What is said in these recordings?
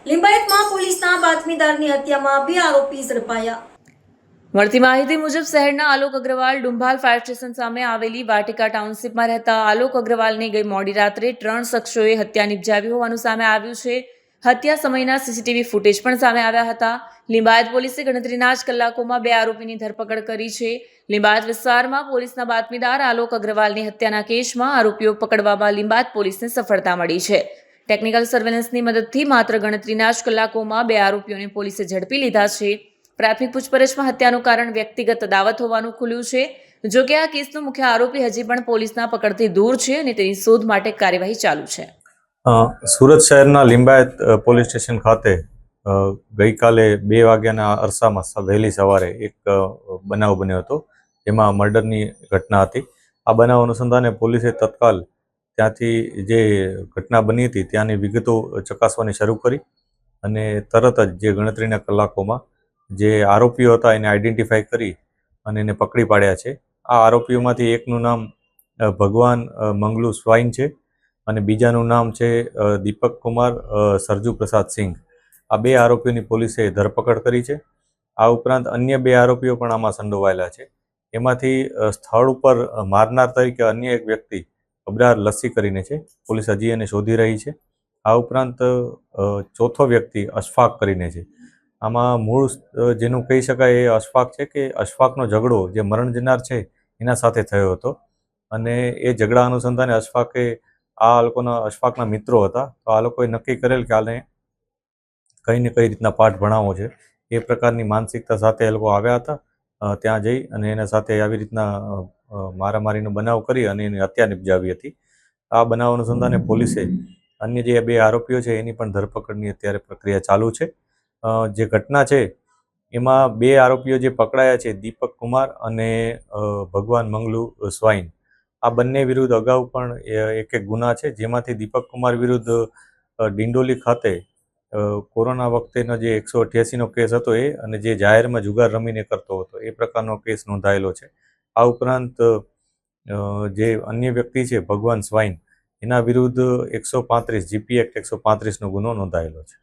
લિંબાયતમાં પોલીસના બાતમીદારની હત્યામાં 2 આરોપી ઝડપાયા। મળતી માહિતી મુજબ શહેરના આલોક અગ્રવાલ ડુંભાલ ફાયર સ્ટેશન સામે આવેલી વાટિકા ટાઉનશીપમાં રહેતા આલોક અગ્રવાલની ગઈ મોડી રાત્રે 3 શખ્સોએ હત્યા નિપજાવી હોવાનું સામે આવ્યું છે। હત્યા સમયના સીસીટીવી ફૂટેજ પણ સામે આવ્યા હતા। લિંબાયત પોલીસે ગણતરીના જ કલાકોમાં 2 આરોપીની ધરપકડ કરી છે। લિંબાયત વિસ્તારમાં પોલીસના બાતમીદાર આલોક અગ્રવાલની હત્યાના કેસમાં આરોપીઓ પકડવામાં લિંબાયત પોલીસને સફળતા મળી છે। ટેકનિકલ સર્વેલન્સની મદદથી માત્ર ગણતરીના જ કલાકોમાં 2 આરોપીઓને પોલીસે ઝડપી લીધા છે। પ્રાથમિક પૂછપરછમાં હત્યાનું કારણ વ્યક્તિગત અદાવત હોવાનું ખુલ્યું છે। જો કે આ કેસનો મુખ્ય આરોપી હજી પણ પોલીસના પકડથી દૂર છે અને તેની શોધ માટે કાર્યવાહી ચાલુ છે। સુરત શહેરના લિંબાયત પોલીસ સ્ટેશન ખાતે ગઈકાલે 2 વાગ્યાના અરસામાં વહેલી સવારે એક બનાવ બન્યો હતો, જેમાં મર્ડરની ઘટના હતી। આ બનાવ અનુસંધાને પોલીસે તત્કાલ ત્યાંથી જે ઘટના બની હતી ત્યાંની વિગતો ચકાસવાની શરૂ કરી અને તરત જ જે ગણતરીના કલાકોમાં જે આરોપીઓ હતા એને આઈડેન્ટિફાઈ કરી અને એને પકડી પાડ્યા છે। આ આરોપીઓમાંથી એકનું નામ ભગવાન મંગલુ સ્વાઈન છે અને બીજાનું નામ છે દીપક કુમાર સરજુ પ્રસાદ સિંઘ। આ 2 આરોપીઓની પોલીસે ધરપકડ કરી છે। આ ઉપરાંત અન્ય 2 આરોપીઓ પણ આમાં સંડોવાયેલા છે। એમાંથી સ્થળ ઉપર મારનાર તરીકે અન્ય એક વ્યક્તિ અબરાર લસ્સી કરીને છે, પોલીસ હજી એને શોધી રહી છે। આ ઉપરાંત ચોથો વ્યક્તિ અશફાક કરીને છે। આમાં મૂળ જેનું કહી શકાય એ અશફાક છે કે અશફાકનો ઝઘડો જે મરણ જનાર છે એના સાથે થયો હતો અને એ ઝઘડા અનુસંધાને અશફાકના મિત્રો હતા, તો આ લોકોએ નક્કી કરેલ કે આને કઈ ને કઈ રીતના પાઠ ભણાવવો છે। એ પ્રકારની માનસિકતા સાથે એ લોકો આવ્યા હતા। ત્યાં જઈ અને એના સાથે આવી રીતના મારામારીનો બનાવ કરી અને એની હત્યા નિપજાવી હતી। આ બનાવ અનુસંધાને પોલીસે અન્ય જે 2 આરોપીઓ છે એની પણ ધરપકડની અત્યારે પ્રક્રિયા ચાલુ છે। જે ઘટના છે એમાં 2 આરોપીઓ જે પકડાયા છે, દીપક કુમાર અને ભગવાન મંગલુ સ્વાઈન, આ બંને વિરુદ્ધ અગાઉ પણ એક ગુના છે, જેમાંથી દીપક કુમાર વિરુદ્ધ ડિંડોલી ખાતે કોરોના વખતેનો જે 188નો કેસ હતો એ અને જે જાહેરમાં જુગાર રમીને કરતો હતો એ પ્રકારનો કેસ નોંધાયેલો છે। આ ઉપરાંત જે અન્ય વ્યક્તિ છે ભગવાન સ્વાઈન, એના વિરુદ્ધ 135 જીપી એક્ટ 135નો ગુનો નોંધાયેલો છે।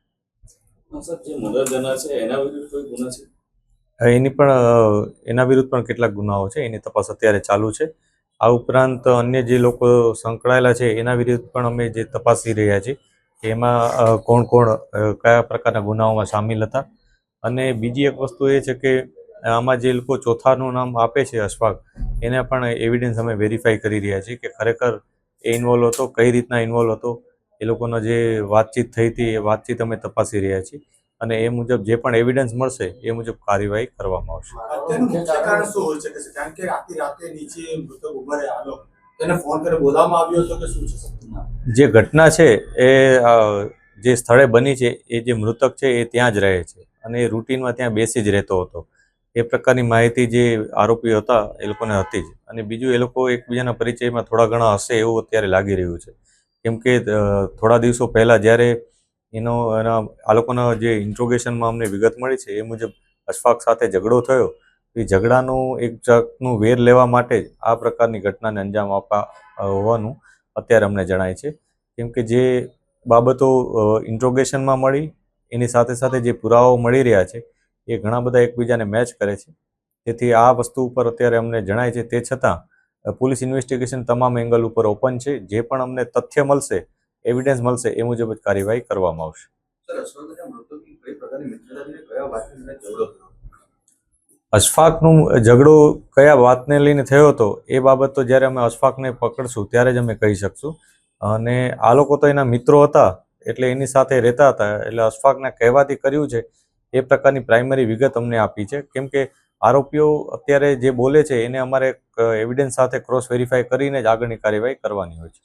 એના વિરુદ્ધ પણ કેટલાક ગુનાઓ છે, એની તપાસ અત્યારે ચાલુ છે। આ ઉપરાંત અન્ય જે લોકો સંકળાયેલા છે એના વિરુદ્ધ પણ અમે જે તપાસી રહ્યા છીએ કે એમાં કોણ કોણ કયા પ્રકારના ગુનાઓમાં સામેલ હતા। અને બીજી એક વસ્તુ એ છે કે આમાં જે લોકો ચોથાનું નામ આપે છે અશફાક, એના પણ એવિડન્સ અમે વેરીફાઈ કરી રહ્યા છીએ કે ખરેખર એ ઇન્વોલ્વ હતો, કઈ રીતના ઇન્વોલ્વ હતો, એ લોકોનો જે વાતચીત થઈ હતી એ વાતચીત અમે તપાસી રહ્યા છીએ અને એ મુજબ જે પણ એવિડન્સ મળશે એ મુજબ કાર્યવાહી કરવામાં આવશે। જે ઘટના છે એ જે સ્થળે બની છે એ જે મૃતક છે એ ત્યાં જ રહે છે અને એ રૂટીનમાં ત્યાં બેસી જ રહેતો હતો, એ પ્રકારની માહિતી જે આરોપીઓ હતા એ લોકોને હતી જ। અને બીજું, એ લોકો એકબીજાના પરિચયમાં થોડા ઘણા હશે એવું અત્યારે લાગી રહ્યું છે, કેમ કે થોડા દિવસો પહેલાં જ્યારે આ લોકોના જે ઇન્ટ્રોગેશનમાં અમને વિગત મળી છે એ મુજબ અશફાક સાથે ઝઘડો થયો, એ ઝઘડાનું એક જાતનું વેર લેવા માટે જ આ પ્રકારની ઘટનાને અંજામ આપવા હોવાનું અત્યારે અમને જણાય છે। કેમ કે જે બાબતો ઇન્ટ્રોગેશનમાં મળી એની સાથે સાથે જે પુરાવાઓ મળી રહ્યા છે એ ઘણા બધા એકબીજાને મેચ કરે છે, તેથી આ વસ્તુ ઉપર અત્યારે અમને જણાય છે। તે છતાં પોલીસ ઇન્વેસ્ટિગેશન તમામ એંગલ ઉપર ઓપન છે। જે પણ અમને તથ્ય મળશે, એવિડન્સ મળશે એ મુજબ જ કાર્યવાહી કરવામાં આવશે। અશફાકનું ઝઘડો કયા વાતને લઈને થયો હતો એ બાબત તો જ્યારે અમે અશફાકને પકડશું ત્યારે જ અમે કહી શકશું। અને આ લોકો તો એના મિત્રો હતા એટલે એની સાથે રહેતા હતા, એટલે અશફાકને કહેવાથી કર્યું છે એ પ્રકારની પ્રાઇમરી વિગત અમને આપી છે। કેમ કે આરોપીઓ અત્યારે જે બોલે છે એને અમારે એવિડન્સ સાથે ક્રોસ વેરીફાઈ કરીને જ આગળની કાર્યવાહી કરવાની હોય છે।